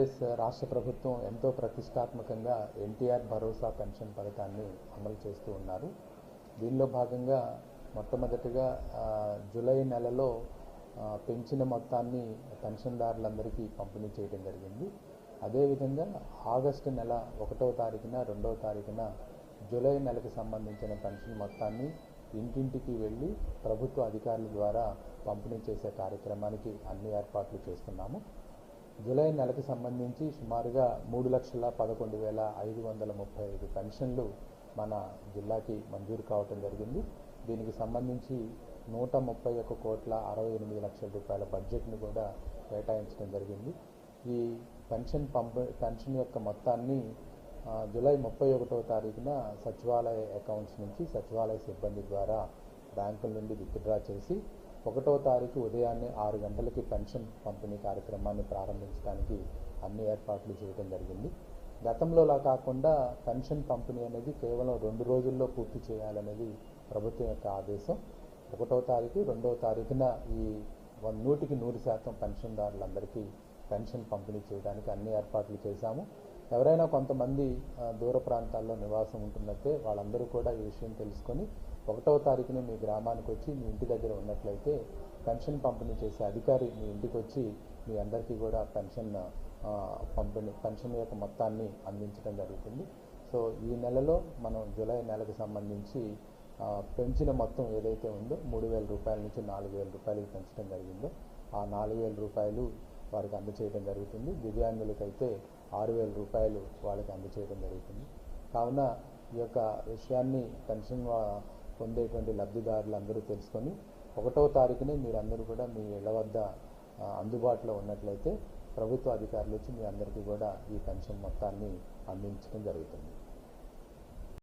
ఆంధ్రప్రదేశ్ రాష్ట్ర ప్రభుత్వం ఎంతో ప్రతిష్టాత్మకంగా ఎన్టీఆర్ భరోసా పెన్షన్ పథకాన్ని అమలు చేస్తూ ఉన్నారు. దీనిలో భాగంగా మొట్టమొదటిగా జూలై నెలలో పెంచిన మొత్తాన్ని పెన్షన్దారులందరికీ పంపిణీ చేయడం జరిగింది. అదేవిధంగా ఆగస్టు నెల 1వ తారీఖున 2వ తారీఖున జూలై నెలకు సంబంధించిన పెన్షన్ మొత్తాన్ని ఇంటింటికి వెళ్ళి ప్రభుత్వ అధికారుల ద్వారా పంపిణీ చేసే కార్యక్రమానికి అన్ని ఏర్పాట్లు చేస్తున్నాము. జూలై నెలకు సంబంధించి సుమారుగా 3,11,535 పెన్షన్లు మన జిల్లాకి మంజూరు కావటం జరిగింది. దీనికి సంబంధించి 131,68,00,000 రూపాయల బడ్జెట్ను కూడా కేటాయించడం జరిగింది. ఈ పెన్షన్ యొక్క మొత్తాన్ని జూలై 31వ తారీఖున సచివాలయ అకౌంట్స్ నుంచి సచివాలయ సిబ్బంది ద్వారా బ్యాంకుల నుండి విత్డ్రా చేసి 1వ తారీఖు ఉదయాన్నే 6 గంటలకి పెన్షన్ పంపిణీ కార్యక్రమాన్ని ప్రారంభించడానికి అన్ని ఏర్పాట్లు చేయడం జరిగింది. గతంలోలా కాకుండా పెన్షన్ పంపిణీ అనేది కేవలం 2 రోజుల్లో పూర్తి చేయాలనేది ప్రభుత్వం యొక్క ఆదేశం. 1వ తారీఖు 2వ తారీఖున ఈ 100% పెన్షన్దారులందరికీ పెన్షన్ పంపిణీ చేయడానికి అన్ని ఏర్పాట్లు చేశాము. ఎవరైనా కొంతమంది దూర ప్రాంతాల్లో నివాసం ఉంటున్నట్టే వాళ్ళందరూ కూడా ఈ విషయం తెలుసుకొని 1వ తారీఖున మీ గ్రామానికి వచ్చి మీ ఇంటి దగ్గర ఉన్నట్లయితే పెన్షన్ పంపిణీ చేసే అధికారి మీ ఇంటికి వచ్చి మీ అందరికీ కూడా పెన్షన్ యొక్క మొత్తాన్ని అందించడం జరుగుతుంది. సో ఈ నెలలో మనం జూలై నెలకు సంబంధించి పెంచిన మొత్తం ఏదైతే ఉందో 3,000 రూపాయల నుంచి 4,000 రూపాయలకి పెంచడం జరిగిందో ఆ 4,000 రూపాయలు వారికి అందచేయడం జరుగుతుంది. దివ్యాంగులకైతే 6,000 రూపాయలు వాళ్ళకి అందచేయడం జరుగుతుంది. కావున ఈ యొక్క విషయాన్ని పెన్షన్ పొందేటువంటి లబ్ధిదారులందరూ తెలుసుకొని 1వ తారీఖునే మీరందరూ కూడా మీ ఇళ్ల వద్ద అందుబాటులో ఉన్నట్లయితే ప్రభుత్వ అధికారులు వచ్చి మీ అందరికీ కూడా ఈ పెన్షన్ మొత్తాన్ని అందించడం జరుగుతుంది.